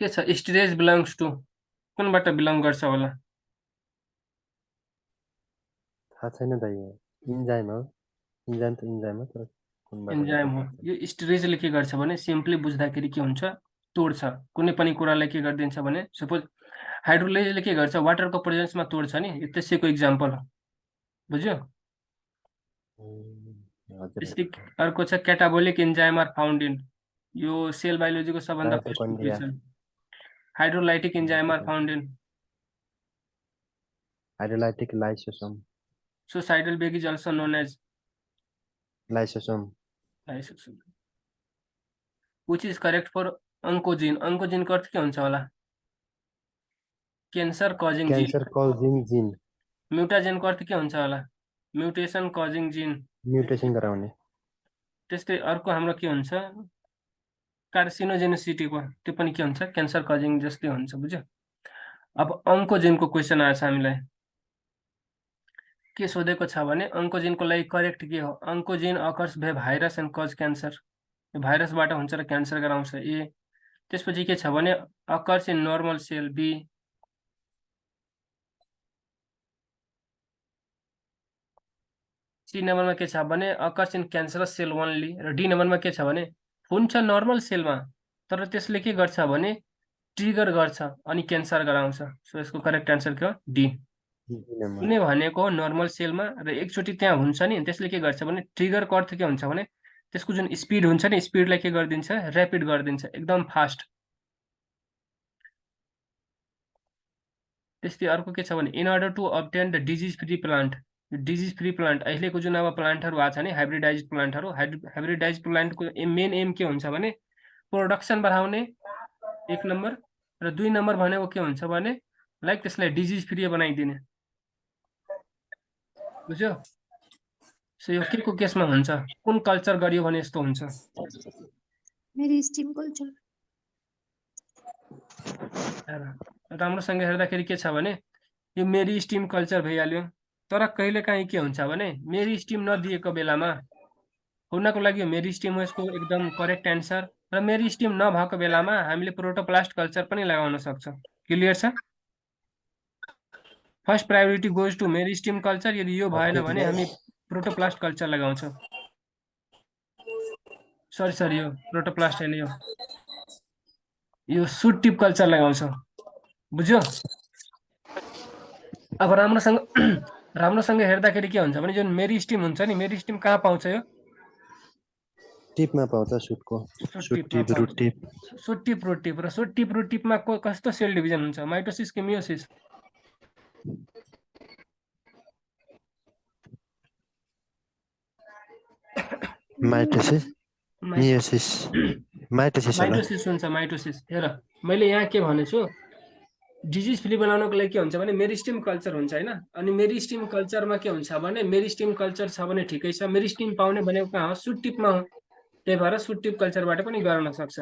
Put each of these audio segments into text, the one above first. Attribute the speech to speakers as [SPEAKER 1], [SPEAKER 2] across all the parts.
[SPEAKER 1] के छ स्टेरेज belongs to कुनबाट belong गर्छ होला?
[SPEAKER 2] थाहा छैन दाइ यो इन्जाइम हो इन्जाइम त इन्जाइम हो तर कुनबाट हो
[SPEAKER 1] एन्जाइम
[SPEAKER 2] त्यो
[SPEAKER 1] हो।
[SPEAKER 2] थाहा छैन
[SPEAKER 1] यो स्टेरेजले के गर्छ भने सिम्पली बुझ्दाखेरि के हुन्छ, तोड्छ। कुनै पनि कुरालाई के गरिदिन्छ भने सपोज हाइड्रोलाइजले के गर्छ, वाटरको प्रेजेन्समा तोड्छ नि, यो त्यसैको इक्जाम्पल हो। बुझ्यो?
[SPEAKER 2] हजुर
[SPEAKER 1] त्यस्तै अर्को छ catabolic enzyme are found in, यो सेल बायोलोजीको सबभन्दा first
[SPEAKER 2] mitochondria
[SPEAKER 1] question. Hydrolytic enzyme are found in
[SPEAKER 2] hydrolytic lysosome
[SPEAKER 1] suicidal bag is also known as
[SPEAKER 2] lysosome
[SPEAKER 1] lysosome. Which is correct for oncogene, अंकोजिनको अर्थ के हुन्छ होला? Cancer causing gene.
[SPEAKER 2] Cancer causing gene
[SPEAKER 1] म्युटाजेनको अर्थ के हुन्छ होला? म्युटेसन कजिङ जिन।
[SPEAKER 2] म्युटेसन गराउने
[SPEAKER 1] त्यस्तै अर्को हाम्रो के हुन्छ, कार्सिनोजेनिसिटीको, त्यो पनि के हुन्छ, क्यान्सर कजिङ जस्तै हुन्छ। बुझ्यो? अब अंकोजिनको क्वेसन आएछ हामीलाई, के सोधेको छ भने अंकोजिनको लागि करेक्ट के हो? अंकोजिन अकर्स भए भाइरस एन्ड कज क्यान्सर, यो भाइरसबाट हुन्छ र क्यान्सर गराउँछ ए। त्यसपछि के छ भने occurs in normal cell B. C नम्बरमा के छ भने occurs in cancerous cell only, र डी नम्बरमा के छ भने हुन्छ नर्मल सेलमा तर त्यसले के गर्छ भने ट्रिगर गर्छ अनि क्यान्सर गराउँछ। सो यसको करेक्ट एन्सर के हो? डी।
[SPEAKER 2] नम्बर
[SPEAKER 1] कुनै भनेको नर्मल सेलमा र एकचोटि त्यहाँ हुन्छ नि, त्यसले के गर्छ भने ट्रिगरको अर्थ के हुन्छ भने त्यसको जुन स्पिड हुन्छ नि, स्पिडलाई के गरिदिन्छ, ऱ्यापिड गरिदिन्छ, एकदम फास्ट। त्यस्तै अर्को के छ भने in order to obtain the disease free plant, disease free plant अहिलेको जुन अब प्लान्टहरू आएको छ नि, हाइब्रिडाइज प्लान्टहरू, हाइब्रिडाइज प्लान्टको मेन एम के हुन्छ भने प्रोडक्सन बढाउने एक नम्बर, र दुई नम्बर भनेको के हुन्छ भने लाइक त्यसलाई डिजिज फ्री बनाइदिने। बुझ्यो? सो यो के को केसमा हुन्छ, कुन कल्चर गरियो भने यस्तो हुन्छ?
[SPEAKER 3] Meristem culture.
[SPEAKER 1] राम्रोसँग हेर्दाखेरि के छ भने यो मेरी स्टिम कल्चर भइहाल्यो, तर कहिलेकाहीँ के हुन्छ भने मेरी स्टिम नदिएको बेलामा हुनको लागि यो मेरी स्टिम हो यसको एकदम करेक्ट एन्सर, र मेरी स्टिम नभएको बेलामा हामीले प्रोटोप्लास्ट कल्चर पनि लगाउन सक्छौँ। क्लियर छ? First priority goes to meristem culture, यदि यो भएन भने हामी प्रोटोप्लास्ट कल्चर लगाउँछौँ। सरी यो प्रोटोप्लास्ट होइन, यो सुट टिप कल्चर लगाउँछौँ। बुझ्यो? अब राम्रोसँग हेर्दाखेरि के हुन्छ भने जुन मेरी स्टिम हुन्छ नि, मेरी स्टिम कहाँ पाउँछ? यो
[SPEAKER 2] टिपमा पाउँछ सुटको shoot tip root tip
[SPEAKER 1] shoot tip root tip, र सुट टिप रुट टिपमा कस्तो सेल डिभिजन हुन्छ, माइटोसिस कि मियोसिस?
[SPEAKER 2] माइटोसिस मियोसिस माइटोसिस होला।
[SPEAKER 1] माइटोसिस हुन्छ, माइटोसिस। हेर मैले यहाँ के भनेछु, डिजिज फ्री बनाउनको लागि के हुन्छ भने मेरिस्टिम कल्चर हुन्छ होइन, अनि मेरिस्टिम कल्चरमा के हुन्छ भने मेरिस्टिम कल्चर छ भने ठिकै छ, मेरिस्टिम पाउने भनेको कहाँ हो? सुट टिपमा हो। त्यही भएर सुट टिप कल्चरबाट पनि गर्न सक्छ।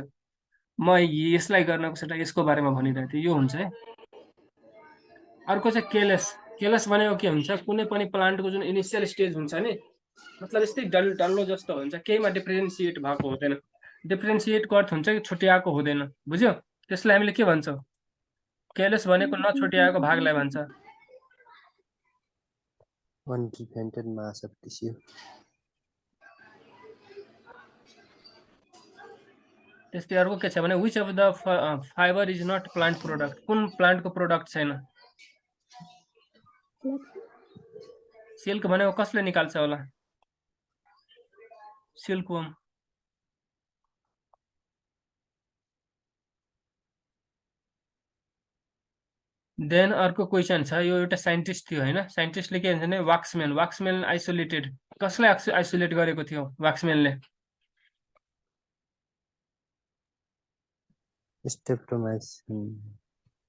[SPEAKER 1] म यसलाई गर्नको सट्टा यसको बारेमा भनिरहेको थिएँ, यो हुन्छ है। अर्को चाहिँ केलेस। केलेस भनेको के हुन्छ, कुनै पनि प्लान्टको जुन इनिसियल स्टेज हुन्छ नि, मतलब यस्तै डल्लो जस्तो हुन्छ, केहीमा डिफ्रेन्सिएट भएको हुँदैन। डिफ्रेन्सिएटको अर्थ हुन्छ कि छुट्याएको हुँदैन। बुझ्यो? त्यसलाई हामीले के भन्छौँ? केलेस भनेको नछुट्याएको भागलाई भन्छ।
[SPEAKER 2] Undifferentiated mass of tissue.
[SPEAKER 1] त्यस्तै अर्को के छ भने which of the fibre is not plant product, कुन प्लान्टको प्रोडक्ट छैन? सिल्क भनेको कसले निकाल्छ होला? सिल्कवर्म। देन अर्को क्वेसन छ, यो एउटा साइन्टिस्ट थियो होइन, साइन्टिस्टले के भन्छ भने वाक्समेन आइसोलेटेड, कसलाई आइसोलेट गरेको थियो वाक्समेनले?
[SPEAKER 2] स्ट्रेप्टोमाइसिन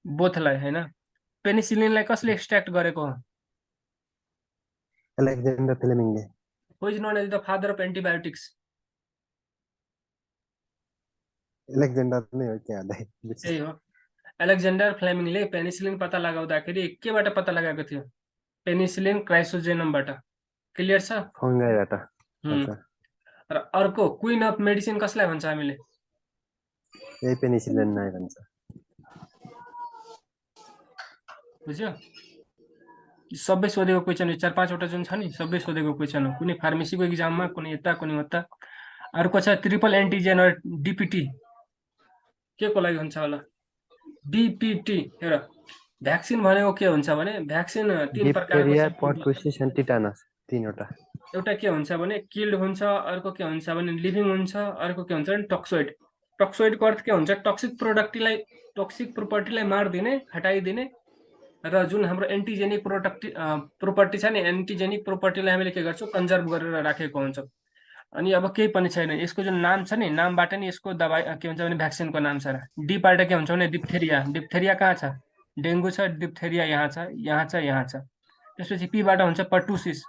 [SPEAKER 1] बोथलाई होइन। पेनिसिलिनलाई कसले एक्सट्र्याक्ट गरेको हो?
[SPEAKER 2] एलेक्जेन्डर फ्लेमिङले।
[SPEAKER 1] Who is known as the father of antibiotics?
[SPEAKER 2] Alexander नै हो क्या दाइ?
[SPEAKER 1] त्यही हो, एलेक्जेन्डर फ्लेमिङले पेनिसिलिन पत्ता लगाउँदाखेरि केबाट पत्ता लगाएको थियो? पेनिसिलिन क्राइसोजेनमबाट। क्लियर छ?
[SPEAKER 2] फङ्गाइबाट।
[SPEAKER 1] र अर्को क्वीन अफ मेडिसिन कसलाई भन्छ हामीले?
[SPEAKER 2] यही पेनिसिलिन नै भन्छ।
[SPEAKER 1] बुझ्यो? सबै सोधेको क्वेसन 4-5 वटा जुन छ नि सबै सोधेको क्वेसन हो, कुनै फार्मेसीको एक्जाममा, कुनै यता कुनै उता। अर्को छ ट्रिपल एन्टिजेन डिपिटी, के को लागि हुन्छ होला? डिपिटी। हेर, भ्याक्सिन भनेको के हुन्छ भने भ्याक्सिन 3 प्रकारको
[SPEAKER 2] डिप्थेरिया,
[SPEAKER 1] छ।
[SPEAKER 2] पर्टुसिस एन्ड टिटानस, 3वटा।
[SPEAKER 1] एउटा के हुन्छ भने किल्ड हुन्छ, अर्को के हुन्छ भने लिभिङ हुन्छ, अर्को के हुन्छ भने टक्सोइड। टक्सोइडको अर्थ के हुन्छ? टक्सिक प्रोपर्टीलाई मारिदिने, हटाइदिने, र जुन हाम्रो एन्टिजेनिक प्रोपर्टी छ नि, एन्टिजेनिक प्रोपर्टीलाई हामीले के गर्छौँ? कन्जर्भ गरेर राखेको हुन्छ। अनि अब केही पनि छैन, यसको जुन नाम छ नि, नामबाट नि यसको दबाई के हुन्छ भने भ्याक्सिनको नाम छ। डीबाट के हुन्छ भने डिप्थेरिया। डिप्थेरिया कहाँ छ? डेङ्गु छ, डिप्थेरिया यहाँ छ, यहाँ छ, यहाँ छ। त्यसपछि पीबाट हुन्छ पर्टुसिस।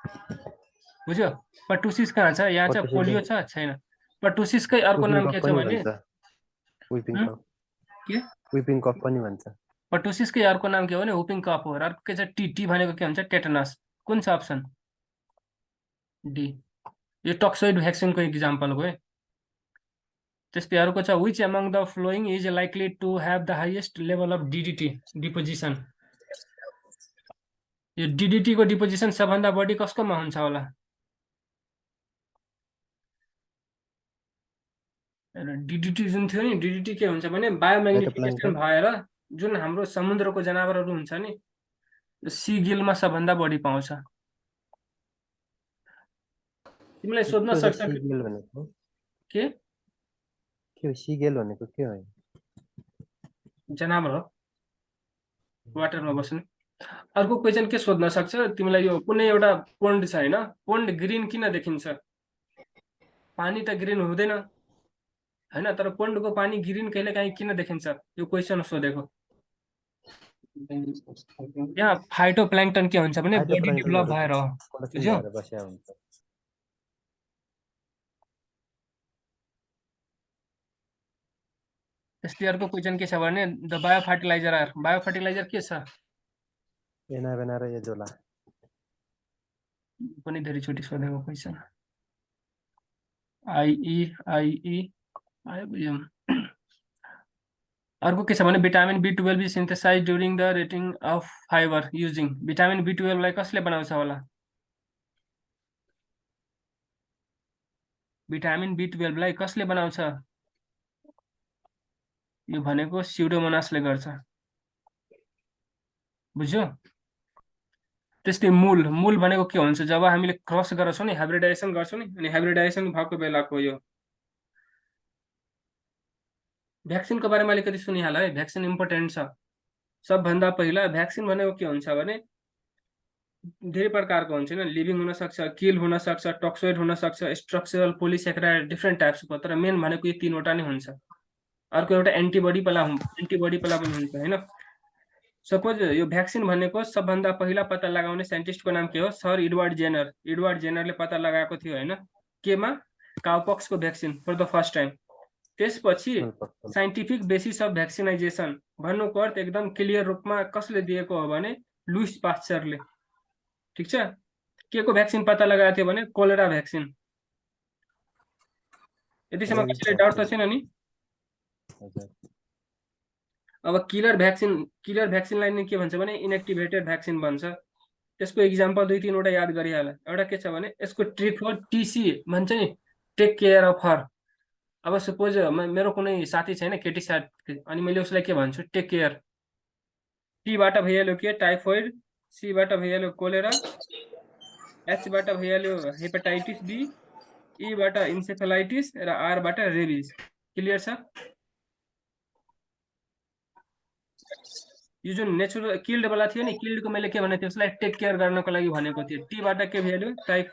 [SPEAKER 1] बुझ्यो? पर्टुसिस कहाँ छ? यहाँ छ। पोलियो छ? छैन। पर्टुसिसकै अर्को
[SPEAKER 2] विपिङ
[SPEAKER 1] नाम
[SPEAKER 2] कफ
[SPEAKER 1] के छ
[SPEAKER 2] पनि
[SPEAKER 1] भने
[SPEAKER 2] भन्छ, विपिङ
[SPEAKER 1] हुँ?
[SPEAKER 2] कफ,
[SPEAKER 1] के?
[SPEAKER 2] विपिङ कफ पनि भन्छ।
[SPEAKER 1] पर्टुसिसकै अर्को नाम के हो भने हुपिङ कफ हो। र अर्को के छ? टी भनेको के हुन्छ? टेटनस। कुन छ अप्सन? डी। यो टक्सोइड भ्याक्सिनको इक्जाम्पल हो है। त्यस्तै अर्को छ which among the following is likely to have the highest level of DDT deposition. यो डिडिटी को डिपोजिसन सबभन्दा बढी कसकोमा हुन्छ होला? डिडिटी जुन थियो नि, डिडिटी के हुन्छ भने बायोम्याग्निफिकेसन भएर जुन हाम्रो समुद्रको जनावरहरू हुन्छ नि, सी गिलमा सबभन्दा बढी पाउँछ। तिमीलाई सोध्न सक्छ
[SPEAKER 2] सिगेल भनेको
[SPEAKER 1] के
[SPEAKER 2] हो? सिगेल भनेको के हो?
[SPEAKER 1] जनावर हो, वाटरमा बस्ने। अर्को क्वेसन के सोध्न सक्छ तिमीलाई? यो कुनै एउटा पोन्ड छ हैन, पोन्ड ग्रीन किन देखिन्छ? पानी त ग्रीन हुँदैन हैन, तर पोन्डको पानी ग्रीन कहिलेकाहीँ किन देखिन्छ? यो क्वेसन सोधेको। यहाँ फाइटोप्लाङ्क्टन के हुन्छ भने बडी डेभलप भएर हो। बुझ्यो?
[SPEAKER 2] बस्या हुन्छ।
[SPEAKER 1] त्यस्तै अर्को क्वेसन के छ भने द बायो फर्टिलाइजर के छ?
[SPEAKER 2] एनाबेना र एजोला।
[SPEAKER 1] पनि धेरैचोटि सोधेको क्वेसन। आइई अर्को के छ भने vitamin B12 is synthesise during the rating of fibre using. Vitamin B12 लाई कसले बनाउँछ होला? भिटामिन B12 लाई कसले बनाउँछ? यो भनेको स्युडोमोनासले गर्छ। बुझ्यो? त्यस्तै मूल भनेको के हुन्छ? जब हामीले क्रस गर्छौँ नि, हाइब्रिडाइजेसन गर्छौँ नि, अनि हाइब्रिडाइजेसन भएको बेलाको यो भ्याक्सिनको बारेमा अलिकति सुनिहाल है। भ्याक्सिन इम्पोर्टेन्ट छ। सबभन्दा पहिला भ्याक्सिन भनेको के हुन्छ भने धेरै प्रकारको हुन्छ हैन, लिभिङ हुन सक्छ, किल हुन सक्छ, टक्सोइड हुन सक्छ, स्ट्रक्चरल, पोलिसेक्राइड, डिफ्रेन्ट टाइप्सको, तर मेन भनेको यो 3वटा नै हुन्छ। अर्को एउटा एन्टिबडी पला पनि हुन्छ हैन। सपोज यो भ्याक्सिन भनेको सबभन्दा पहिला पत्ता लगाउने साइन्टिस्टको नाम के हो? Sir Edward Jenner. एडवर्ड जेनरले पत्ता लगाएको थियो हैन, केमा? काउपक्सको vaccine for the first time. त्यसपछि साइन्टिफिक बेसिस अफ भ्याक्सिनाइजेसन भन्नुको अर्थ एकदम क्लियर रूपमा कसले दिएको हो भने लुइस पास्चरले। ठीक छ? के को भ्याक्सिन पत्ता लगाएको थियो भने कोलेरा भ्याक्सिन। यतिसम्म कसैलाई डाउट त छैन नि? अब किलर भ्याक्सिनलाई नि के भन्छ भने इनएक्टिभेटेड भ्याक्सिन भन्छ। त्यसको इक्जाम्पल 2-3वटा याद गरिहाल। एउटा के छ भने यसको ट्रिक हो टिसी भन्छ नि, टेक केयर अफ हर। अब सपोज मेरो कुनै साथी छैन, केटी साथी, अनि मैले उसलाई के भन्छु? Take care. टीबाट भइहाल्यो के? टाइफोइड। सीबाट भइहाल्यो कोलेरा। एचबाट भइहाल्यो हेपाटाइटिस बी। ईबाट इन्सेफेलाइटिस र आरबाट रेबिज। क्लियर छ? यो जुन नेचुरल किल्ड वाला थियो नि, किल्डको मैले के भनेको थिएँ? उसलाई टेक केयर गर्नको लागि भनेको थिएँ। टीबाट के भइहाल्यो?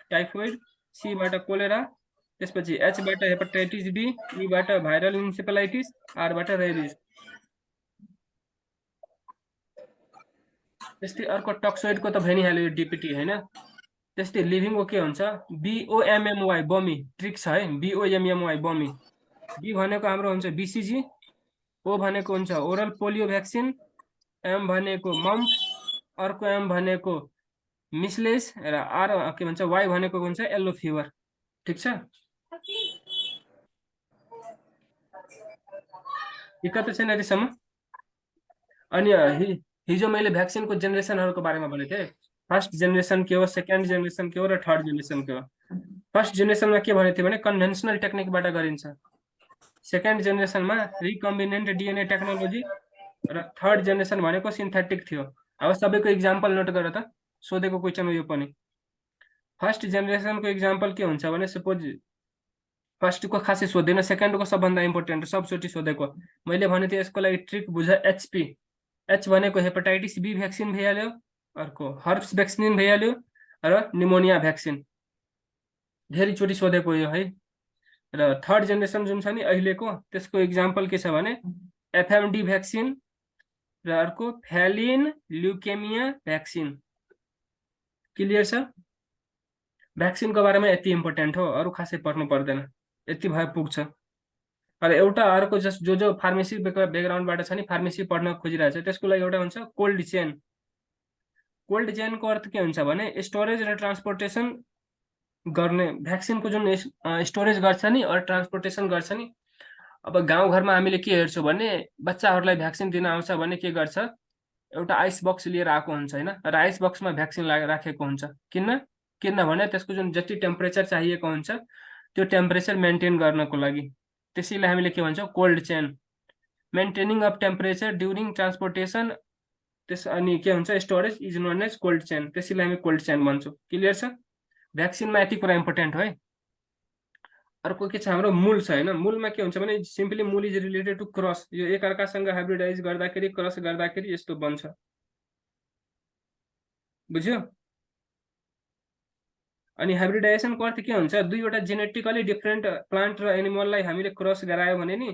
[SPEAKER 1] टाइफोइड। सीबाट कोलेरा। त्यसपछि एचबाट हेपाटाइटिस बी। ईबाट भाइरल इन्सेफेलाइटिस। आरबाट रेबिज। त्यस्तै अर्को टक्सोइडको त भनिहाल्यो डिपिटी हैन। त्यस्तै लिभिङको के हुन्छ? BOMMY बमी। ट्रिक छ है, BOMMY बमी। बी भनेको हाम्रो हुन्छ BCG। ओ भनेको हुन्छ ओरल पोलियो भ्याक्सिन। एम भनेको मम्प्स। अर्को एम भनेको मिसलेस र आर के भन्छ वाइ भनेको हुन्छ येल्लो फिभर। ठीक छ? दिक्कत छैन यतिसम्म? अनि हिजो मैले भ्याक्सिनको जेनेरेसनहरूको बारेमा भनेको थिएँ। फर्स्ट जेनेरेसन के हो, सेकेन्ड जेनेरेसन के हो र थर्ड जेनेरेसन के हो। फर्स्ट जेनेरेसनमा के भनेको थियो भने कन्भेन्सनल टेक्निकबाट गरिन्छ। सेकेन्ड जेनेरेसनमा रिकम्बिनेन्ट डिएनए टेक्नोलोजी र थर्ड जेनेरेसन भनेको सिन्थेटिक थियो। अब सबैको इक्जाम्पल नोट गर त, सोधेको क्वेसन हो यो पनि। फर्स्ट जेनेरेसनको इक्जाम्पल के हुन्छ भने सपोज फर्स्टको खासै सोध्दैन, सेकेन्डको सबभन्दा इम्पोर्टेन्ट सबचोटि सोधेको। मैले भनेको थिएँ यसको लागि ट्रिक बुझ, एचपी। एच भनेको हेपाटाइटिस बी भ्याक्सिन भइहाल्यो, अर्को हर्ब्स भ्याक्सिन भइहाल्यो र निमोनिया भ्याक्सिन। धेरैचोटि सोधेको यो है। र थर्ड जेनेरेसन जुन छ नि अहिलेको, त्यसको इक्जाम्पल के छ भने एफएमडी भ्याक्सिन र अर्को फ्यालिन ल्युकेमिया भ्याक्सिन। क्लियर छ? भ्याक्सिनको बारेमा यति इम्पोर्टेन्ट हो, अरू खासै पढ्नु पर्दैन, यति भए पुग्छ। र एउटा अर्को जस्ट जो फार्मेसी ब्याकग्राउन्डबाट छ नि, फार्मेसी पढ्न खोजिरहेको छ, त्यसको लागि एउटा हुन्छ कोल्ड चेन। कोल्ड चेनको अर्थ के हुन्छ भने स्टोरेज र ट्रान्सपोर्टेसन गर्ने, भ्याक्सिनको जुन स्टोरेज गर्छ नि और ट्रान्सपोर्टेसन गर्छ नि। अब गाउँघरमा हामीले के हेर्छौँ भने बच्चाहरूलाई भ्याक्सिन दिन आउँछ भने के गर्छ, एउटा आइस बक्स लिएर आएको हुन्छ होइन, र आइस बक्समा भ्याक्सिन राखेको हुन्छ। किनभने त्यसको जुन जति टेम्परेचर चाहिएको हुन्छ त्यो टेम्परेचर मेन्टेन गर्नको लागि। त्यसैले हामीले के भन्छौँ, cold chain. Maintaining of temperature during transportation, त्यस अनि के हुन्छ, storage is known as cold chain. त्यसैले हामी कोल्ड चेन भन्छौँ। क्लियर छ? भ्याक्सिनमा यति कुरा इम्पोर्टेन्ट हो है। अर्को के छ, हाम्रो मूल छ होइन। मूलमा के हुन्छ भने सिम्पली मूल इज रिलेटेड टु क्रस। यो एकअर्कासँग हाइब्रिडाइज गर्दाखेरि, क्रस गर्दाखेरि यस्तो बन्छ। बुझ्यो? अनि हाइब्रिडाइजेसनको अर्थ के हुन्छ, दुईवटा जेनेटिकली डिफ्रेन्ट प्लान्ट र एनिमललाई हामीले क्रस गरायो भने नि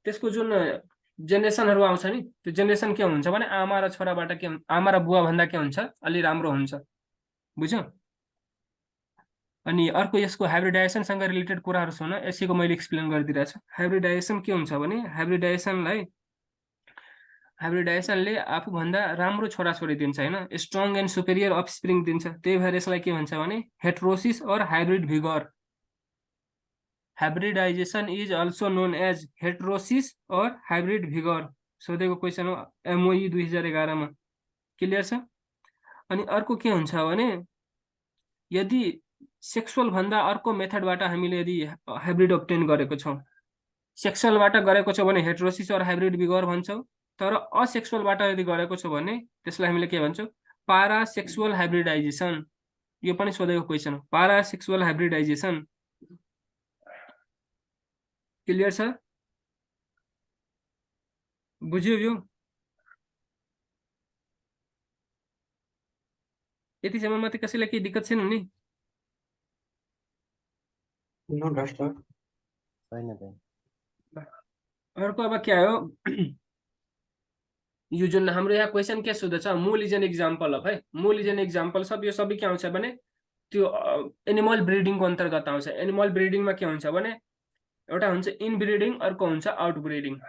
[SPEAKER 1] त्यसको जुन जेनेरेसनहरू आउँछ नि, त्यो जेनेरेसन के हुन्छ भने आमा र छोराबाट के, आमा र बुवा भन्दा के हुन्छ, अलि राम्रो हुन्छ। बुझ्यो? अनि अर्को यसको हाइब्रिडाइजेसनसँग रिलेटेड कुराहरू सुन, यसैको मैले एक्सप्लेन गरिदिरहेको छु। हाइब्रिडाइजेसन के हुन्छ भने हाइब्रिडाइजेसनले आफूभन्दा राम्रो छोराछोरी दिन्छ होइन, स्ट्रङ एन्ड सुपेरियर अफस्प्रिङ दिन्छ। त्यही भएर यसलाई के भन्छ भने heterosis or hybrid vigour. Hybridisation is also known as heterosis or hybrid vigour. सोधेको क्वेसन हो एमओई 2011 मा। क्लियर छ? अनि अर्को के हुन्छ भने यदि सेक्सुअल भन्दा अर्को मेथडबाट हामीले यदि हाइब्रिड अब्टेन गरेको छौँ, सेक्सुअलबाट गरेको छौँ भने हेट्रोसिस और हाइब्रिड भिगोर भन्छौँ। तर असेक्सुअलबाट यदि गरेको छौँ भने त्यसलाई हामीले के भन्छौँ, पारासेक्सुअल हाइब्रिडाइजेसन। यो पनि सोधेको क्वेसन हो, पारासेक्सुअल हाइब्रिडाइजेसन। क्लियर छ? बुझ्यो यो? यतिसम्म मात्रै कसैलाई केही दिक्कत छैन नि?
[SPEAKER 2] छैन दाइ।
[SPEAKER 1] अर्को अब क्या हो, यो जुन हाम्रो यहाँ क्वेसन के सोध्छ, मूल इज एन इक्जाम्पल अफ है। मूल इज एन इक्जाम्पल सब, यो सबै के आउँछ भने त्यो एनिमल ब्रिडिङको अन्तर्गत आउँछ। एनिमल ब्रिडिङमा के हुन्छ भने एउटा हुन्छ इनब्रिडिङ, अर्को हुन्छ आउटब्रिडिङ।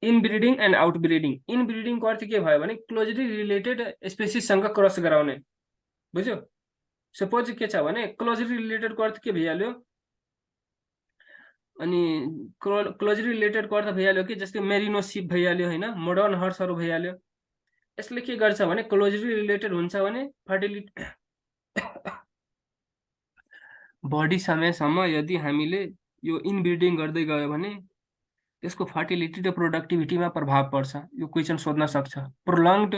[SPEAKER 1] Inbreeding and आउटब्रिडिङ। इनब्रिडिङको अर्थ के भयो भने क्लोजली रिलेटेड स्पेसिससँग क्रस गराउने। बुझ्यो? सपोज के छ भने क्लोजली रिलेटेडको अर्थ के भइहाल्यो, अनि क्लोजली रिलेटेडको अर्थ भइहाल्यो कि जस्तै मेरिनो सिप भइहाल्यो होइन, मोडर्न हर्सहरू भइहाल्यो। यसले के गर्छ भने क्लोजली रिलेटेड हुन्छ भने फर्टिलिटी बढी समयसम्म यदि हामीले यो इनब्रिडिङ गर्दै गयो भने त्यसको फर्टिलिटी र प्रोडक्टिभिटीमा प्रभाव पर्छ। यो क्वेसन सोध्न सक्छ। प्रोलङ्ड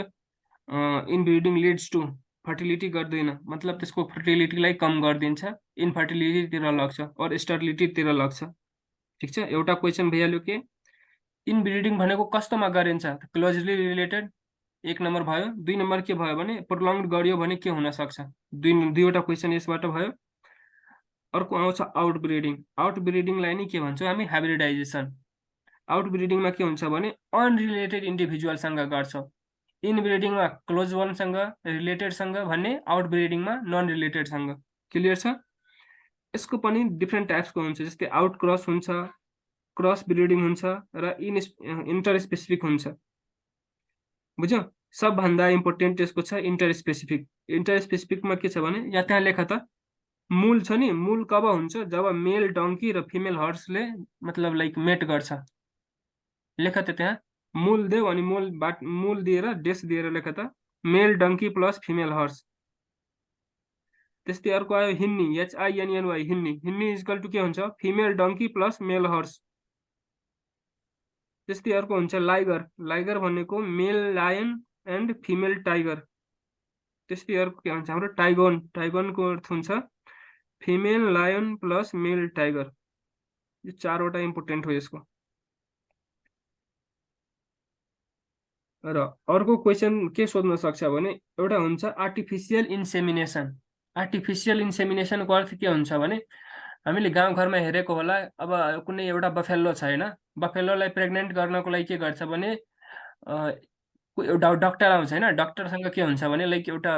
[SPEAKER 1] इनब्रिडिङ लिड्स टु, फर्टिलिटी गर्दैन मतलब त्यसको फर्टिलिटीलाई कम गरिदिन्छ, इनफर्टिलिटीतिर लग्छ और स्टरिलिटीतिर लग्छ। ठिक छ? एउटा क्वेसन भइहाल्यो के इनब्रिडिङ भनेको कस्तोमा गरिन्छ, क्लोजली रिलेटेड, एक नम्बर भयो। दुई नम्बर के भयो भने प्रोलङ्ड गरियो भने के हुन सक्छ, दुईवटा क्वेसन यसबाट भयो। अर्को आउँछ आउटब्रिडिङ। आउटब्रिडिङलाई नि के भन्छौँ हामी, हाइब्रिडाइजेसन। आउटब्रिडिङमा के हुन्छ भने अनरिलेटेड इन्डिभिजुअलसँग गर्छौँ। इनब्रिडिङमा क्लोज वानसँग, रिलेटेडसँग भन्ने, आउटब्रिडिङमा नन रिलेटेडसँग। क्लियर छ? यसको पनि डिफ्रेन्ट टाइप्सको हुन्छ, जस्तै आउट क्रस हुन्छ, क्रस ब्रिडिङ हुन्छ र इन्टर स्पेसिफिक हुन्छ। बुझ्यो? सबभन्दा इम्पोर्टेन्ट यसको छ इन्टर स्पेसिफिक। इन्टर स्पेसिफिकमा के छ भने यहाँ त्यहाँ लेख त, मूल छ नि, मूल कब हुन्छ, जब मेल डङ्की र फिमेल हर्सले मतलब लाइक मेट गर्छ। लेख त त्यहाँ मूल देऊ अनि मूल दिएर डेस दिएर लेख त male donkey plus female horse. त्यस्तै अर्को आयो hinny, HINNY, hinny. Hinny is called to के हुन्छ female donkey plus male horse. त्यस्तै अर्को हुन्छ लाइगर, लाइगर भनेको male lion and female tiger. त्यस्तै अर्को के हुन्छ हाम्रो टाइगोन, टाइगोनको अर्थ हुन्छ female lion plus male tiger. यो चारवटा इम्पोर्टेन्ट हो यसको। र अर्को क्वेसन के सोध्न सक्छ भने एउटा हुन्छ आर्टिफिसियल इन्सेमिनेसन। आर्टिफिसियल इन्सेमिनेसनको अर्थ के हुन्छ भने हामीले गाउँघरमा हेरेको होला, अब कुनै एउटा बफेल्लो छ होइन, बफेल्लोलाई प्रेग्नेन्ट गर्नको लागि के गर्छ भने एउटा डक्टर आउँछ होइन, डक्टरसँग के हुन्छ भने लाइक एउटा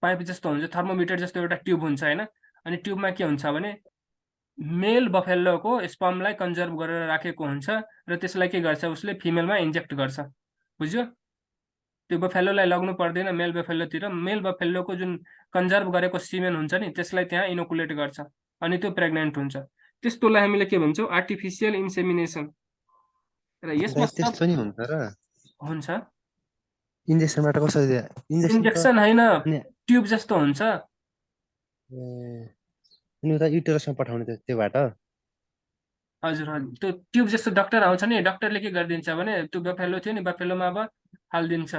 [SPEAKER 1] पाइप जस्तो हुन्छ, थर्मोमिटर जस्तो एउटा ट्युब हुन्छ होइन, अनि ट्युबमा के हुन्छ भने मेल बफेल्लोको स्पर्मलाई कन्जर्भ गरेर राखेको हुन्छ र त्यसलाई के गर्छ उसले फिमेलमा इन्जेक्ट गर्छ। बुझ्यो? त्यो बफेल्लोलाई लग्नु पर्दैन मेल बफेल्लोतिर, मेल बफेल्लोको जुन कन्जर्भ गरेको सिमेन हुन्छ नि त्यसलाई त्यहाँ इनोकुलेट गर्छ अनि त्यो प्रेग्नेन्ट हुन्छ। त्यस्तोलाई हामीले के भन्छौँ आर्टिफिसियल इन्सेमिनेसन। र यसमा
[SPEAKER 2] दाइ त्यस्तो नि हुन्छ र
[SPEAKER 1] हुन्छ
[SPEAKER 2] इन्जेक्सनबाट कसरी
[SPEAKER 1] इन्जेक्सन होइन,
[SPEAKER 2] अनि
[SPEAKER 1] ट्युब जस्तो हुन्छ।
[SPEAKER 2] अनि उता युटेरसमा पठाउने त्योबाट
[SPEAKER 1] हजुर हजुर, त्यो ट्युब जस्तो डक्टर आउँछ नि, डक्टरले के गरिदिन्छ भने त्यो बफेल्लो थियो नि बफेल्लोमा अब हालिदिन्छ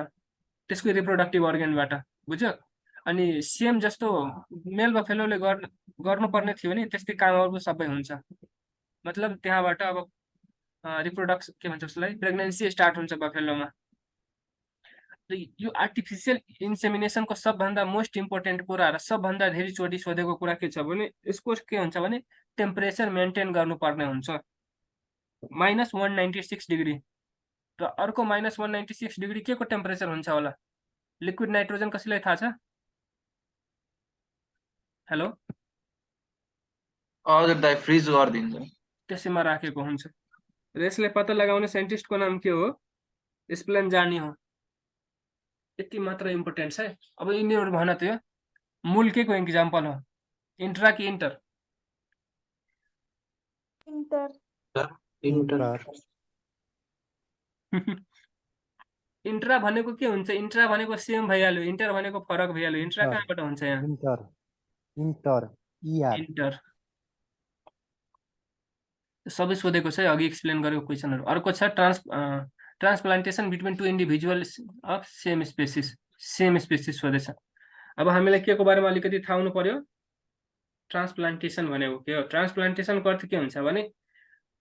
[SPEAKER 1] त्यसको रिप्रोडक्टिभ अर्गनबाट। बुझ्यो? अनि सेम जस्तो मेल बफेल्लोले गर्नुपर्ने थियो नि त्यस्तै कामहरू सबै हुन्छ। मतलब त्यहाँबाट अब रिप्रोडक्सन के भन्छ उसलाई प्रेग्नेन्सी स्टार्ट हुन्छ बफेल्लोमा। र यो आर्टिफिसियल इन्सेमिनेसनको सबभन्दा मोस्ट इम्पोर्टेन्ट कुरा र सबभन्दा धेरै चोटि सोधेको कुरा के छ भने यसको के हुन्छ भने टेम्परेचर मेन्टेन गर्नुपर्ने हुन्छ -196 डिग्री। र अर्को -196 डिग्री के को टेम्परेचर हुन्छ होला? लिक्विड नाइट्रोजन कसैलाई थाहा छ? हेलो,
[SPEAKER 3] हजुर दाइ फ्रिज गरिदिन्छ।
[SPEAKER 1] त्यसैमा राखेको हुन्छ। र यसलाई पत्ता लगाउने साइन्टिस्टको नाम के हो? स्प्लेन्जानी हो। यति मात्र इम्पोर्टेन्ट छ है। अब यिनीहरू भन त यो मूल के को इक्जाम्पल हो? इन्ट्रा कि इन्टर?
[SPEAKER 3] इन्टर
[SPEAKER 1] इन्ट्रा भनेको के हुन्छ? इन्ट्रा भनेको सेम भइहाल्यो, इन्टर भनेको फरक भइहाल्यो। इन्ट्रा कहाँबाट हुन्छ यहाँ?
[SPEAKER 2] इन्टर
[SPEAKER 1] इन्टर सबै सोधेको छ, अघि एक्सप्लेन गरेको क्वेसनहरू। अर्को छ transplantation between two individuals of same species सोधेछ। अब हामीलाई के को बारेमा अलिकति थाहा हुनु पर्यो। ट्रान्सप्लान्टेसन भनेको के हो? ट्रान्सप्लान्टेसनको अर्थ के हुन्छ भने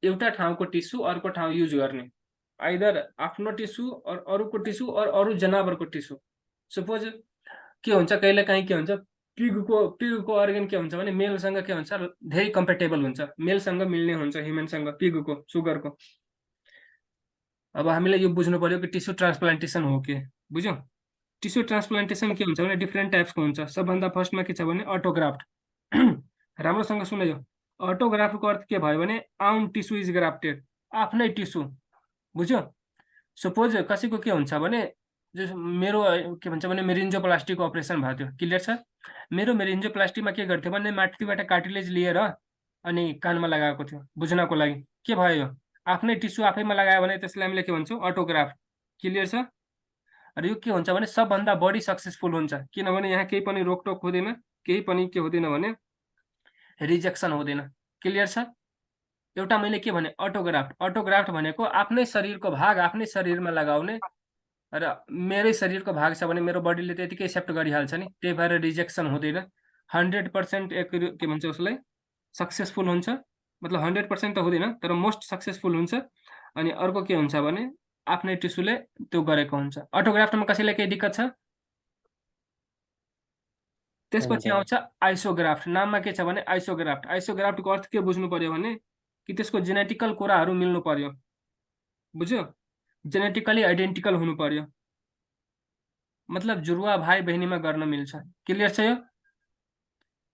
[SPEAKER 1] एउटा ठाउँको टिस्यु अर्को ठाउँ युज गर्ने, आइदर आफ्नो टिस्यु अरूको टिस्यु अरू जनावरको टिस्यु। सपोज के हुन्छ कहिलेकाहीँ के हुन्छ पिगको अर्गन के हुन्छ भने मेलसँग के हुन्छ धेरै कम्पेटेबल हुन्छ, मेलसँग मिल्ने हुन्छ ह्युमनसँग पिगको सुगरको। अब हामीले यो बुझ्नु पर्यो कि टिस्यु ट्रान्सप्लान्टेसन हो के। बुझ्यौ? टिस्यु ट्रान्सप्लान्टेसन के हुन्छ भने डिफ्रेन्ट टाइप्सको हुन्छ। सबभन्दा फर्स्टमा के छ भने अटोग्राफ्ट। राम्रोसँग सुन्यो, अटोग्राफ्टको अर्थ के भयो भने आउन टिस्यु इज ग्राफ्टेड, आफ्नै टिस्यु। बुझ्यो? सपोज कसैको के हुन्छ भने मेरो के भन्छ भने मेरिन्जोप्लास्टीको अपरेसन भएको थियो, क्लियर छ? मेरो मेरिन्जोप्लास्टीमा के गर्थ्यो भने माथिबाट कार्टिलेज लिएर अनि कानमा लगाएको थियो बुझ्नको लागि। के भयो यो? आफ्नै टिस्यु आफैमा लगायो भने त्यसलाई हामीले के भन्छौँ अटोग्राफ्ट। क्लियर छ? र यो के हुन्छ भने सबभन्दा बढी सक्सेसफुल हुन्छ, किनभने यहाँ केही पनि रोकटोक हुँदैन, केही पनि के हुँदैन भने रिजेक्सन हुँदैन। क्लियर छ? एउटा मैले के भने अटोग्राफ्ट। अटोग्राफ्ट भनेको आफ्नै शरीरको भाग आफ्नै शरीरमा लगाउने, र मेरै शरीरको भाग छ भने मेरो बडीले त्यतिकै एक्सेप्ट गरिहाल्छ नि, त्यही भएर रिजेक्सन हुँदैन। 100% के भन्छ उसलाई सक्सेसफुल हुन्छ, मतलब 100% त हुँदैन तर मोस्ट सक्सेसफुल हुन्छ। अनि अर्को के हुन्छ भने आफ्नै टिस्युले त्यो गरेको हुन्छ। अटोग्राफ्टमा कसैलाई केही दिक्कत छ? त्यसपछि आउँछ आइसोग्राफ्ट। नाममा के छ भने आइसोग्राफ्ट। आइसोग्राफ्टको अर्थ के बुझ्नु पर्यो भने कि त्यसको जेनेटिकल कुराहरू मिल्नु पर्यो। बुझ्यो? जेनेटिकली आइडेन्टिकल हुनु पर्यो, मतलब जुरुवा भाइ बहिनीमा गर्न मिल्छ। क्लियर छ यो?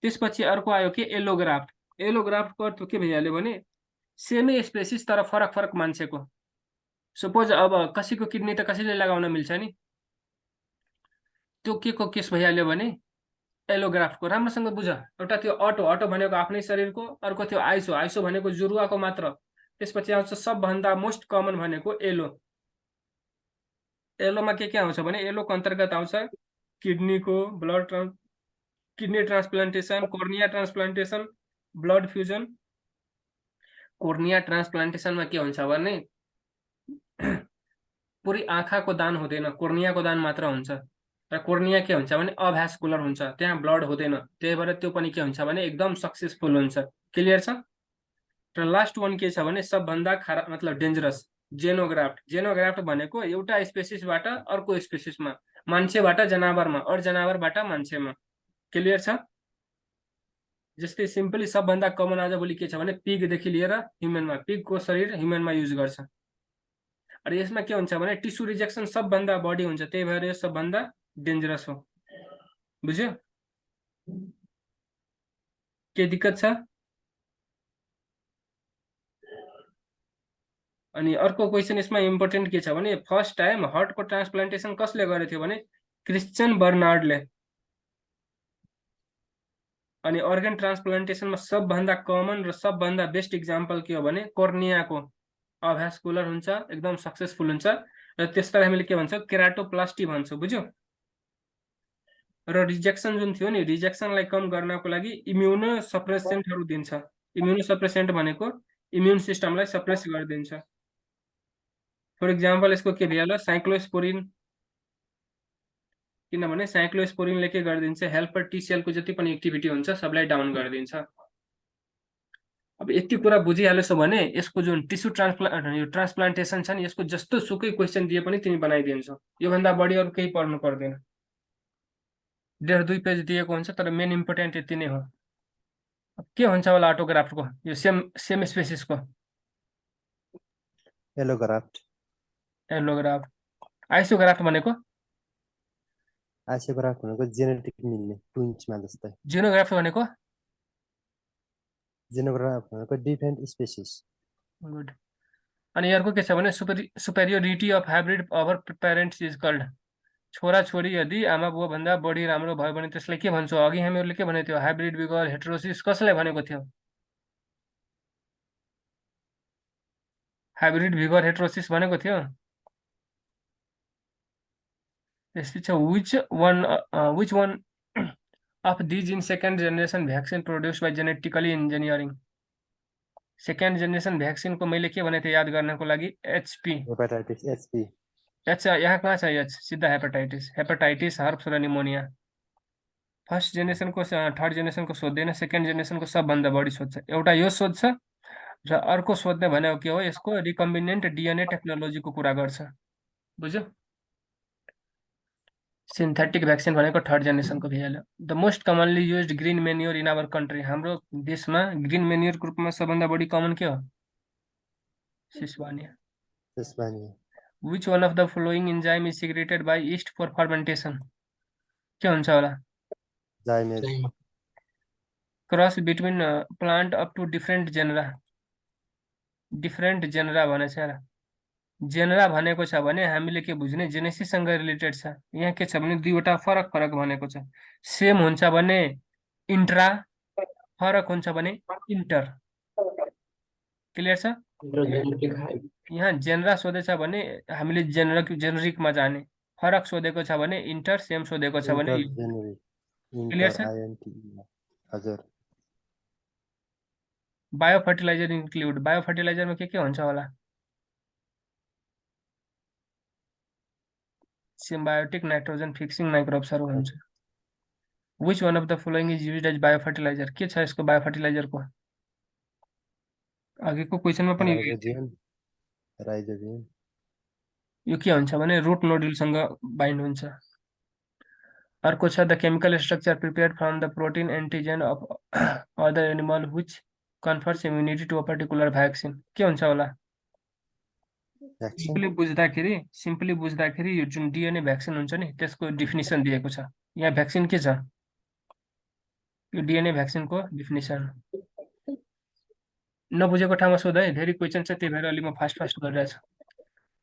[SPEAKER 1] त्यसपछि अर्को आयो कि एलोग्राफ्ट। एलोग्राफ्टको अर्थ के भइहाल्यो भने सेमै स्पेसिस तर फरक फरक मान्छेको। सपोज अब कसैको किडनी त कसैले लगाउन मिल्छ नि, त्यो के को केस भइहाल्यो भने एलोग्राफ्टको। राम्रोसँग बुझ, एउटा त्यो अटो भनेको आफ्नै शरीरको, अर्को त्यो आइसो भनेको जुरुवाको मात्र। त्यसपछि आउँछ सबभन्दा मोस्ट कमन भनेको एलो। येलोमा के आउँछ भने येलोको अन्तर्गत आउँछ किडनीको kidney transplantation, cornea transplantation, blood fusion. Cornea ट्रान्सप्लान्टेसनमा के हुन्छ भने पुरै आँखाको दान हुँदैन, कोर्नियाको दान मात्र हुन्छ। र कोर्निया के हुन्छ भने अभ्यास्कुलर हुन्छ, त्यहाँ ब्लड हुँदैन, त्यही भएर त्यो पनि के हुन्छ भने एकदम सक्सेसफुल हुन्छ। क्लियर छ? र लास्ट वान के छ भने सबभन्दा खराब मतलब डेन्जरस जेनोग्राफ्ट। जेनोग्राफ्ट भनेको एउटा स्पेसिसबाट अर्को स्पेसिसमा, मान्छेबाट जनावरमा, और जनावरबाट मान्छेमा। क्लियर छ? जस्तै सिम्पली सबभन्दा कमन आजभोलि के छ भने पिगदेखि लिएर ह्युमनमा, पिगको शरीर ह्युमनमा युज गर्छ। र यसमा के हुन्छ भने टिस्यु रिजेक्सन सबभन्दा बढी हुन्छ, त्यही भएर यो सबभन्दा डेन्जरस हो। बुझ्यो? के दिक्कत छ? अनि अर्को क्वेसन यसमा इम्पोर्टेन्ट के छ भने फर्स्ट टाइम हार्टको ट्रान्सप्लान्टेसन कसले गरेको थियो भने क्रिस्चियन बर्नार्डले। अनि अर्गन ट्रान्सप्लान्टेसनमा सबभन्दा कमन र सबभन्दा बेस्ट इक्जाम्पल के हो भने कोर्नियाको अभ्यास्कुलर हुन्छ, एकदम सक्सेसफुल हुन्छ। र त्यसलाई हामीले के भन्छौँ केराटोप्लास्टी भन्छौँ। बुझ्यो? र रिजेक्सन जुन थियो नि, रिजेक्सनलाई कम गर्नको लागि इम्युनो सप्रेसेन्टहरू दिन्छ। इम्युनो सप्रेसेन्ट भनेको इम्युन सिस्टमलाई सप्रेस गरिदिन्छ। फर इक्जाम्पल यसको के भइहाल्यो साइक्लोस्पोरिन, किनभने साइक्लोस्पोरिनले के गरिदिन्छ हेल्पर टी सेलको जति पनि एक्टिभिटी हुन्छ सबलाई डाउन गरिदिन्छ। अब यति कुरा बुझिहाल्छौ भने यसको जुन टिस्यु ट्रान्सप्लान्टेसन छ नि, यसको जस्तो सुकै क्वेसन दिए पनि तिमी बनाइदिन्छौ, योभन्दा बढी अरू केही पढ्नु पर्दैन। 1.5-2 पेज दिएको हुन्छ, तर मेन इम्पोर्टेन्ट यति नै हो। अब के हुन्छ होला अटोग्राफ्टको, यो सेम स्पेसिसको
[SPEAKER 2] एलोग्राफ्ट।
[SPEAKER 1] एलोग्राफ्ट। आइसोग्राफ्ट भनेको
[SPEAKER 2] आइसोग्राफ्ट भनेको जेनेटिक मिल्ने ट्विन्समा जस्तै।
[SPEAKER 1] जिनोग्राफ्ट भनेको
[SPEAKER 2] जेनोग्राफ्ट भनेको डिफ्रेन्ट स्पेसिस।
[SPEAKER 1] गुड। अनि अर्को के छ भने superiority of hybrid over parents is called. छोरा छोरी यदि आमा बुवा भन्दा बढी राम्रो भयो भने त्यसलाई के भन्छौ? अघि हामीहरूले के भनेको थियो? Hybrid vigour heterosis. कसलाई भनेको थियो? हाइब्रिड विगर हेट्रोसिस भनेको थियो। त्यसपछि छ which one of these in second generation vaccine produced by genetically engineering? Second generation भ्याक्सिनको मैले के भनेको थिएँ याद गर्नको लागि? एचपी।
[SPEAKER 2] Hepatitis HP.
[SPEAKER 1] एच यहाँ कहाँ छ? एच सिधा हेपाटाइटिस हर्प्स र निमोनिया। फर्स्ट जेनेरेसनको थर्ड जेनेरेसनको सोध्दैन, सेकेन्ड जेनेरेसनको सबभन्दा बढी सोध्छ। एउटा यो सोध्छ र अर्को सोध्ने भनेको के हो? यसको रिकम्बिनेन्ट डिएनए टेक्नोलोजीको कुरा गर्छ। बुझ्यो? सिन्थेटिक भ्याक्सिन भनेको थर्ड जेनेरेसनको भइहाल्यो। The most commonly used green manure in our country. हाम्रो देशमा ग्रिन मेन्योरको रूपमा सबभन्दा बढी कमन के हो? सिस्वानिया। Which one of the following enzyme is secreted by yeast for fermentation? के हुन्छ होला?
[SPEAKER 2] Zymase.
[SPEAKER 1] Cross between plant up to different genera. Different genera भनेछ र जेनरा भनेको छ भने हामीले के बुझ्ने? जेनेसिससँग रिलेटेड छ। यहाँ के छ भने दुईवटा फरक फरक भनेको छ। सेम हुन्छ भने इन्ट्रा, फरक हुन्छ भने इन्टर। क्लियर छ? यहाँ जेनरा सोधेछ भने हामीले जेनरिकमा जाने, फरक सोधेको छ भने इन्टर, सेम सोधेको छ भने क्लियर छ?
[SPEAKER 2] हजुर।
[SPEAKER 1] Bio fertilizer include. बायो फर्टिलाइजरमा के हुन्छ होला? सिम्बायोटिक नाइट्रोजन फिक्सिङ माइक्रोब्सहरू हुन्छ। Which one of the following is used as bio fertilizer? के छ यसको बायो फर्टिलाइजरको? अघिको क्वेसनमा पनि
[SPEAKER 2] राइजोबियम।
[SPEAKER 1] यो के हुन्छ भने रुट नोडुलसँग बाइन्ड हुन्छ। अर्को छ the chemical structure prepared from the protein antigen of other animal which confers immunity to a particular vaccine. के हुन्छ होला? सिम्पली बुझ्दाखेरि यो जुन डिएनए भ्याक्सिन हुन्छ नि त्यसको डिफिनिसन दिएको छ। यहाँ भ्याक्सिन के छ? यो डिएनए भ्याक्सिनको डिफिनिसन। नबुझेको ठाउँमा सोध है, धेरै क्वेसन छ, त्यही भएर अलि म फास्ट गरिरहेको छु।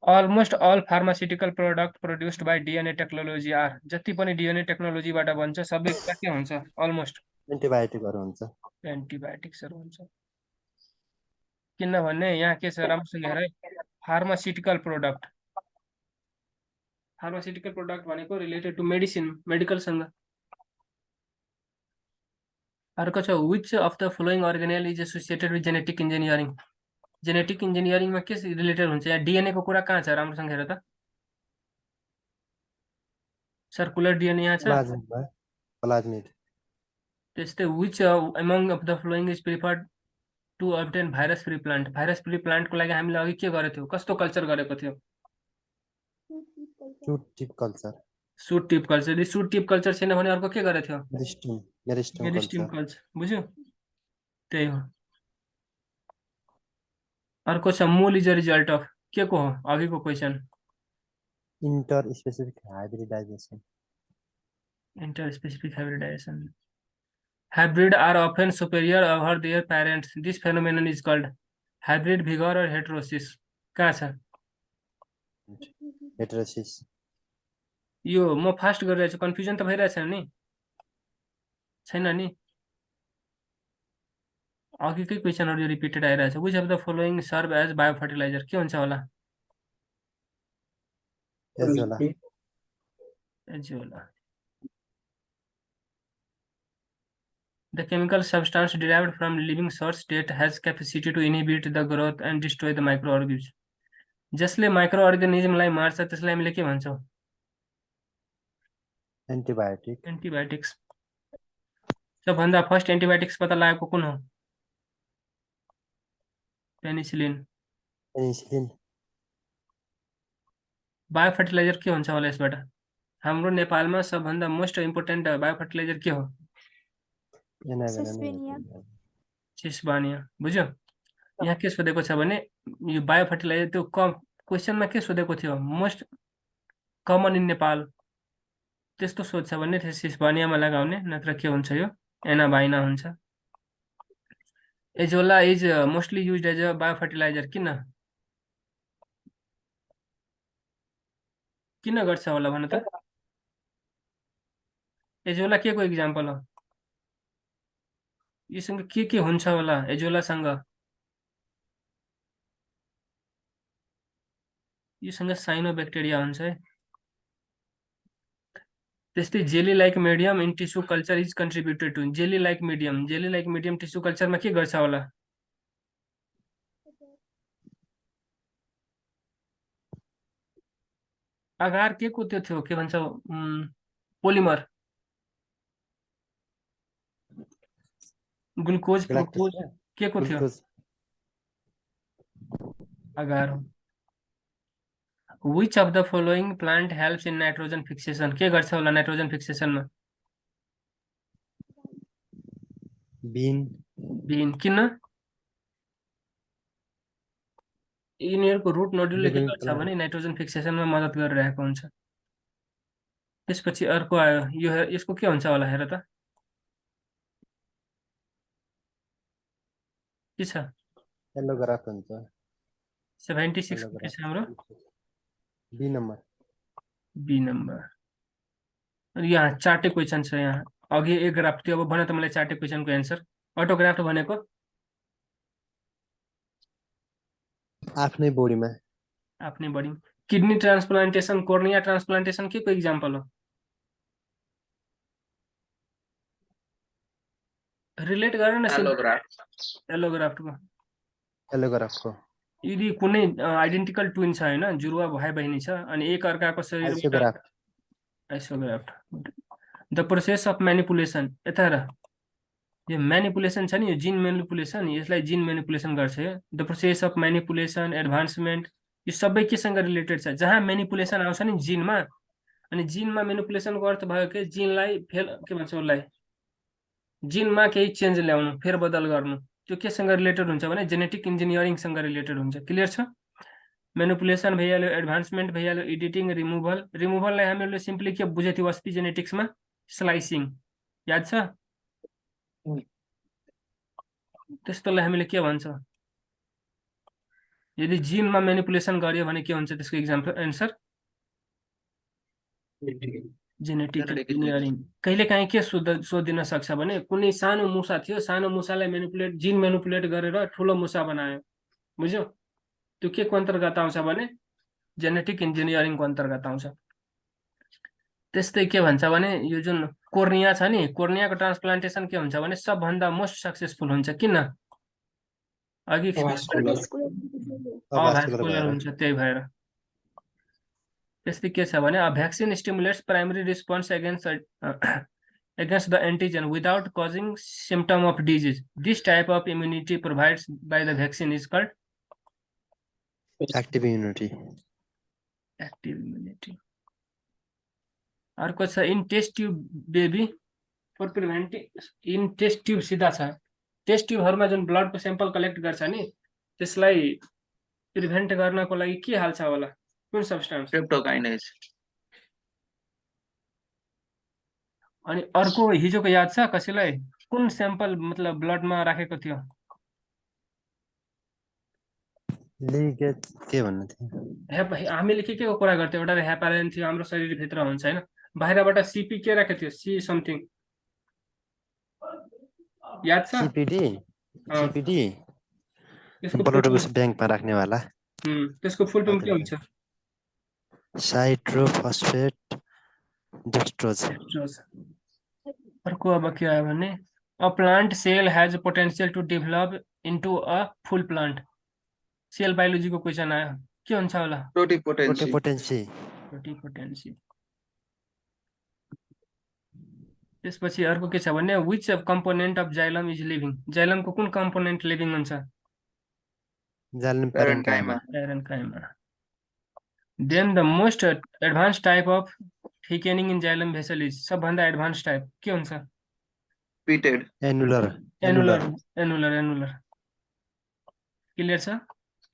[SPEAKER 1] Almost all pharmaceutical product produced by DNA technology are. जति पनि डिएनए टेक्नोलोजीबाट बन्छ सबै के हुन्छ? अलमोस्ट
[SPEAKER 2] एन्टिबायोटिकहरू हुन्छ।
[SPEAKER 1] एन्टिबायोटिक्सहरू हुन्छ। किनभने यहाँ के छ राम्रोसँग हेर है, फार्मास्युटिकल प्रोडक्ट फार्मास्युटिकल प्रोडक्ट भनेको रिलेटेड टु मेडिसिन, मेडिकलसँग। अर्को छ which of the following organelle is associated with genetic engineering. Genetic इन्जिनियरिङमा के रिलेटेड हुन्छ? यहाँ डिएनए को कुरा कहाँ छ? राम्रोसँग हेर त। सर्कुलर डिएनए यहाँ छ।
[SPEAKER 2] प्लाज्मिड।
[SPEAKER 1] त्यस्तै which among of the following is preferred to obtain virus free plant. Virus free प्लान्टको लागि हामीले अघि के गरेको थियौँ? कस्तो कल्चर गरेको थियौँ?
[SPEAKER 2] Shoot tip culture.
[SPEAKER 1] Shoot tip culture. यदि सुट टिप कल्चर छैन भने अर्को के गरेको थियो?
[SPEAKER 2] Meristem
[SPEAKER 1] culture. बुझ्यो? त्यही हो। अर्को छ mole is a result of के को हो? अघिको question
[SPEAKER 2] inter specific hybridization.
[SPEAKER 1] Inter specific hybridization. Hybrid are often superior over their parents. This phenomenon is called hybrid vigor or heterosis. कहाँ छ?
[SPEAKER 2] हेटेरोसिस।
[SPEAKER 1] यो म फास्ट गरिरहेको छु, कन्फ्युजन त भइरहेछ नि? छैन नि? अघिकै क्वेसनहरु रिपिटेड आइरहेछ। Which of the following serve as biofertilizer. के हुन्छ होला? Azolla. The chemical substance derived from living source that has capacity to inhibit the growth and destroy the microorganisms. जसले माइक्रोअर्गानिजमलाई मार्छ त्यसलाई हामीले के भन्छौँ?
[SPEAKER 2] एन्टिबायोटिक।
[SPEAKER 1] एन्टिबायोटिक्स। सबभन्दा फर्स्ट एन्टिबायोटिक्स पत्ता लागेको कुन हो? पेनिसिलिन। बायोफर्टिलाइजर के हुन्छ होला यसबाट? हाम्रो नेपालमा सबभन्दा मोस्ट इम्पोर्टेन्ट बायोफर्टिलाइजर के हो? सिस्बानिया। बुझ्यो? यहाँ के सोधेको छ भने यो बायोफर्टिलाइजर त्यो क्वेसनमा के सोधेको थियो? Most common in Nepal. त्यस्तो सोध्छ भने त्यो सिस्बानियामा लगाउने, नत्र के हुन्छ यो? एनाबाइना हुन्छ। Azolla is mostly used as a biofertilizer. किन गर्छ होला भन त? एजोला के को एक्जाम्पल हो? योसँग के हुन्छ होला एजोलासँग? योसँग साइनोबैक्टेरिया हुन्छ है। त्यस्तै jelly like medium in tissue culture is contributed to. Jelly like medium tissue कल्चरमा के गर्छ होला? आगार के को त्यो थियो? के भन्छ? पोलिमर। ग्लुकोज फ्रुक्टोज के को थियो? आगार हो। Which of the following plant helps in nitrogen fixation? के गर्छ होला नाइट्रोजन फिक्सेसनमा? बीन। किन? यिनीहरूको रुट नोड्युलले के गर्छ भने नाइट्रोजन फिक्सेसनमा मद्दत गरिरहेको हुन्छ। त्यसपछि अर्को आयो, यो यसको के हुन्छ होला हेर त? के छ?
[SPEAKER 2] एलोग्राफ हुन्छ।
[SPEAKER 1] 76 के छ हाम्रो?
[SPEAKER 2] B number.
[SPEAKER 1] यहाँ चारटै क्वेसन छ। यहाँ अघि एक ग्राफ थियो, अब भन त मलाई चारटै क्वेसनको एन्सर। अटोग्राफ्ट भनेको
[SPEAKER 2] आफ्नै बडीमा। किडनी
[SPEAKER 1] ट्रान्सप्लान्टेसन, कोर्निया ट्रान्सप्लान्टेसन के को एक्जाम्पल हो? रिलेट गर न।
[SPEAKER 2] एलोग्राफको
[SPEAKER 1] यदि कुनै आइडेन्टिकल ट्विन छ हैन, जुरुवा भाइ बहिनी छ अनि एक अर्काको शरीरमा isograft. The process of manipulation. यता हेर, यो म्यानिपुलेसन छ नि, यो जिन म्यानिपुलेसन, यसलाई जिन म्यानिपुलेसन गर्छ यो। The process of manipulation, advancement, यो सबै केसँग रिलेटेड छ? जहाँ म्यानिपुलेसन आउँछ नि जिनमा, अनि जिनमा म्यानिपुलेसनको अर्थ भयो के जिनलाई के भन्छ उसलाई, जिनमा केही चेन्ज ल्याउनु, फेरबदल गर्नु। त्यो केसँग रिलेटेड हुन्छ भने जेनेटिक इन्जिनियरिङसँग रिलेटेड हुन्छ। क्लियर छ? म्यानिपुलेसन भइहाल्यो, एडभान्समेन्ट भइहाल्यो, एडिटिङ, रिमुभल। रिमुभललाई हामीले सिम्पली के बुझेको थियौँ अस्ति जेनेटिक्समा? स्लाइसिङ। याद छ? त्यस्तोलाई हामीले के भन्छ? यदि जिनमा म्यानिपुलेसन गरियो भने के हुन्छ त्यसको एक्जाम्पल एन्सर? Genetic engineering. कहिलेकाहीँ के सोधिन सक्छ भने कुनै सानो मुसा थियो, सानो मुसालाई जिन म्यानिपुलेट गरेर ठुलो मुसा बनायो। बुझ्यो? त्यो के को अन्तर्गत आउँछ भने जेनेटिक इन्जिनियरिङको अन्तर्गत आउँछ। त्यस्तै के भन्छ भने यो जुन कोर्निया छ नि, कोर्नियाको ट्रान्सप्लान्टेसन के हुन्छ भने सबभन्दा मोस्ट सक्सेसफुल हुन्छ। किन? अघि explain गरेको
[SPEAKER 2] अभास्कुलर
[SPEAKER 1] अभास्कुलर
[SPEAKER 2] भएर
[SPEAKER 1] हुन्छ त्यही भएर। त्यस्तै के छ भने vaccine stimulates primary response against the antigen without causing symptom of disease. This type of immunity provided by the vaccine is called
[SPEAKER 2] active immunity.
[SPEAKER 1] active immunity. अर्को छ in test tube baby for preventing. In test tube सिधा छ, test ट्युबहरूमा जुन ब्लडको sample collect गर्छ नि त्यसलाई prevent गर्नको लागि के हाल्छ होला? कुन सब्स्टान्स?
[SPEAKER 3] स्ट्रेप्टोकाइनेज।
[SPEAKER 1] अनि अर्को हिजोको याद छ कसैलाई? कुन स्याम्पल मतलब ब्लडमा राखेको थियो?
[SPEAKER 2] लिगेज के भन्नु थियो?
[SPEAKER 1] हामीले के को कुरा गर्थ्यौँ? एउटा हेपाराइन थियो हाम्रो शरीरभित्र हुन्छ हैन, बाहिरबाट सीपी के राखेको थियो? सी समथिङ याद छ?
[SPEAKER 2] सीपीडी।
[SPEAKER 1] अँ,
[SPEAKER 2] सीपीडी
[SPEAKER 1] त्यसको
[SPEAKER 2] ब्लडको
[SPEAKER 1] full-
[SPEAKER 2] ब्याङ्कमा राख्नेवाला।
[SPEAKER 1] त्यसको फुल फर्म के हुन्छ?
[SPEAKER 2] Citrophosphate dextrose.
[SPEAKER 1] अर्को अब के आयो भने a plant cell has potential to develop into a full plant. Cell बायोलोजीको क्वेसन आयो, के हुन्छ होला?
[SPEAKER 3] प्रोटिपोटेन्सी।
[SPEAKER 2] पोटेन्सी।
[SPEAKER 1] प्रोटिपोटेन्सी। त्यसपछि अर्को के छ भने which component of xylem is living. जाइलमको कुन कम्पोनेन्ट लिभिङ हुन्छ?
[SPEAKER 2] Xylem
[SPEAKER 3] parenchyma.
[SPEAKER 1] Parenchyma. Then the most advance type of thickening in xylem vessel is. सबभन्दा एडभान्स टाइप के हुन्छ?
[SPEAKER 3] Pitted.
[SPEAKER 2] Annular.
[SPEAKER 1] Annular annular annular. Clear छ?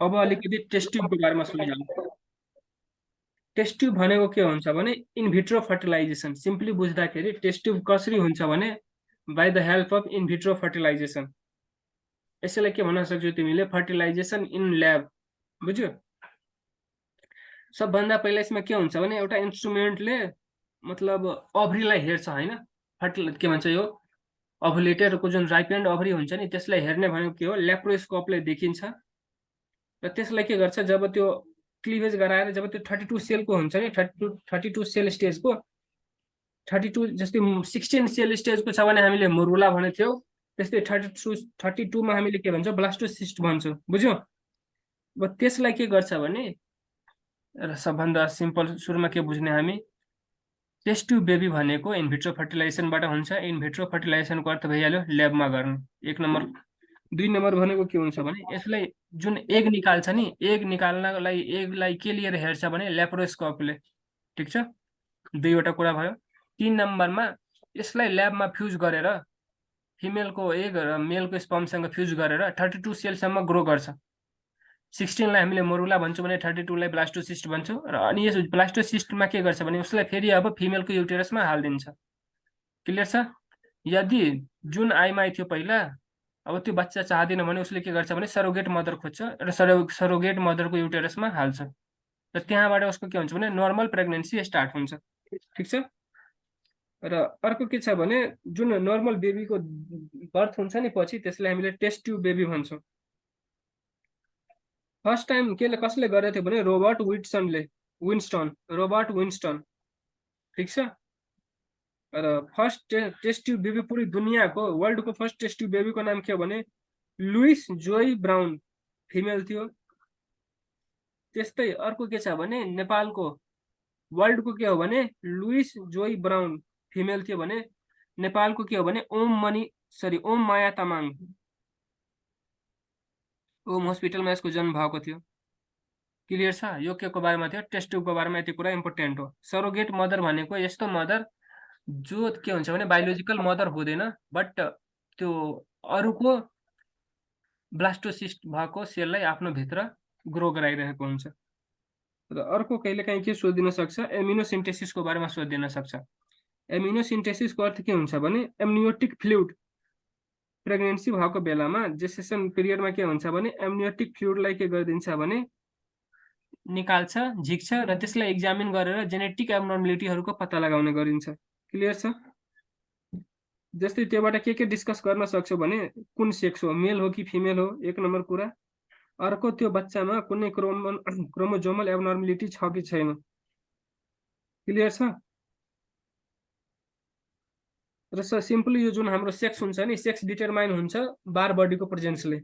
[SPEAKER 1] अब अलिकति टेस्ट ट्युबको बारेमा सुनिहाल्नु। टेस्ट ट्युब भनेको के हुन्छ भने इनभिट्रो फर्टिलाइजेसन। सिम्पली बुझ्दाखेरि टेस्ट ट्युब कसरी हुन्छ भने by the help of in vitro fertilisation. यसैलाई के भन्न सक्छौ तिमीले? Fertilisation in lab. बुझ्यो? सबभन्दा पहिला यसमा के हुन्छ भने एउटा इन्स्ट्रुमेन्टले मतलब ओभरीलाई हेर्छ हैन, के भन्छ यो ओभुलेटरको जुन राइपेन्ड ओभरी हुन्छ नि त्यसलाई हेर्ने भनेको के हो? ल्याप्रोस्कोपले देखिन्छ र त्यसलाई के गर्छ जब त्यो क्लिभेज गराएर जब त्यो 32 सेलको हुन्छ नि 32 सेल स्टेजको 32 जस्तै 16 सेल स्टेजको छ भने हामीले मुरुला भनेको थियौ, त्यस्तै 32 मा हामीले के भन्छौँ? ब्लास्टोसिस्ट भन्छौँ। बुझ्यौ? अब त्यसलाई के गर्छ भने सबभन्दा सिम्पल सुरुमा के बुझ्ने हामी? टेस्ट ट्युब बेबी भनेको इनभिट्रो फर्टिलाइजेसनबाट हुन्छ। इनभिट्रो फर्टिलाइजेसनको अर्थ भइहाल्यो ल्याबमा गर्ने। एक नम्बर। दुई नम्बर भनेको के हुन्छ भने यसलाई जुन एग निकाल्छ नि, एग निकाल्नको लागि एगलाई के लिएर हेर्छ भने ल्याप्रोस्कोपले। ठिक छ? दुईवटा कुरा भयो। 3 नम्बरमा यसलाई ल्याबमा फ्युज गरेर फिमेलको एग र मेलको स्पर्मसँग फ्युज गरेर 32 सेलसम्म ग्रो गर्छ। 16 लाई हामीले मोरुला भन्छौँ भने 32 लाई ब्लास्टोसिस्ट भन्छौँ र अनि यस ब्लास्टोसिस्टमा के गर्छ भने उसलाई फेरि अब फिमेलको युटेरसमा हालिदिन्छ। क्लियर छ? यदि जुन आइमा थियो पहिला अब त्यो बच्चा चाहदैन भने उसले के गर्छ भने सरोगेट मदर खोज्छ र सरोगेट मदरको युटेरसमा हाल्छ र त्यहाँबाट उसको के हुन्छ भने नर्मल प्रेग्नेन्सी स्टार्ट हुन्छ। ठिक छ? र अर्को के छ भने जुन नर्मल बेबीको बर्थ हुन्छ नि पछि त्यसलाई हामीले टेस्ट ट्युब बेबी भन्छौँ। फर्स्ट टाइम कसले गरेको थियो भने रोबर्ट विन्स्टन। ठिक छ? र फर्स्ट टेस्ट ट्युब बेबी पुरै दुनियाँको वर्ल्डको फर्स्ट टेस्ट ट्युब बेबीको नाम के हो भने लुइस जोई ब्राउन, फिमेल थियो। त्यस्तै अर्को के छ भने नेपालको वर्ल्डको के हो भने लुइस जोई ब्राउन, फिमेल थियो भने नेपालको के हो भने ओम माया तामाङ। ओम हस्पिटलमा यसको जन्म भएको थियो। क्लियर छ? यो के को बारेमा थियो? टेस्ट ट्युबको बारेमा। यति कुरा इम्पोर्टेन्ट हो। सरोगेट मदर भनेको यस्तो मदर जो के हुन्छ भने बायोलोजिकल मदर हुँदैन बट त्यो अरूको ब्लास्टोसिस्ट भएको सेललाई आफ्नो भित्र ग्रो गराइरहेको हुन्छ। र अर्को कहिलेकाहीँ के सोधिन सक्छ? एमिनोसिन्थेसिसको बारेमा सोधिन सक्छ। एमिनोसिन्थेसिसको अर्थ के हुन्छ भने एम्नियोटिक फ्लुइड। प्रेग्नेन्सी भएको बेलामा जेस्टेसन पिरियडमा के हुन्छ भने एम्नियोटिक फ्लुइडलाई के गरिदिन्छ भने निकाल्छ, झिक्छ र त्यसलाई एक्जामिन गरेर जेनेटिक एब्नर्मलिटीहरूको पत्ता लगाउने गरिन्छ। क्लियर छ? जस्तै त्योबाट के डिस्कस गर्न सक्छौ भने कुन सेक्स हो, मेल हो कि फिमेल हो, एक नम्बर कुरा। अर्को त्यो बच्चामा कुनै क्रोमोजोमल एब्नर्मलिटी छ कि छैन। क्लियर छ? र सिम्पली यो जुन हाम्रो सेक्स हुन्छ नि सेक्स डिटरमाइन हुन्छ बार बडीको प्रेजेन्सले।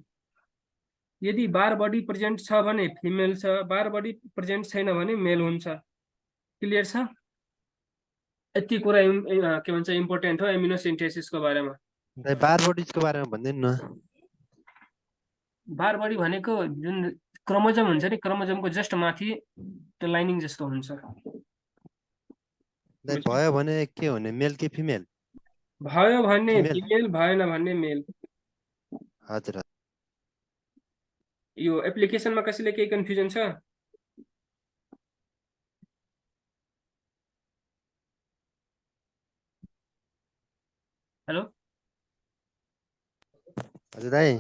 [SPEAKER 1] यदि बार बडी प्रेजेन्ट छ भने फिमेल छ, बार बडी प्रेजेन्ट छैन भने मेल हुन्छ। क्लियर छ? यति कुरा के भन्छ इम्पोर्टेन्ट हो एमिनो सिन्थेसिसको बारेमा।
[SPEAKER 2] दाइ बार बडिजको बारेमा भनिदिनु न।
[SPEAKER 1] बार बडी भनेको जुन क्रोमोजोम हुन्छ नि क्रोमोजोमको जस्ट माथि त्यो लाइनिङ जस्तो हुन्छ।
[SPEAKER 2] दाइ भयो भने के हुने मेल कि फिमेल?
[SPEAKER 1] भयो भने
[SPEAKER 2] फिमेल।
[SPEAKER 1] फिमेल, भएन भने मेल।
[SPEAKER 2] हजुर
[SPEAKER 1] यो एप्लिकेसनमा कसैले केही कन्फ्युजन छ? हेलो
[SPEAKER 2] हजुर दाइ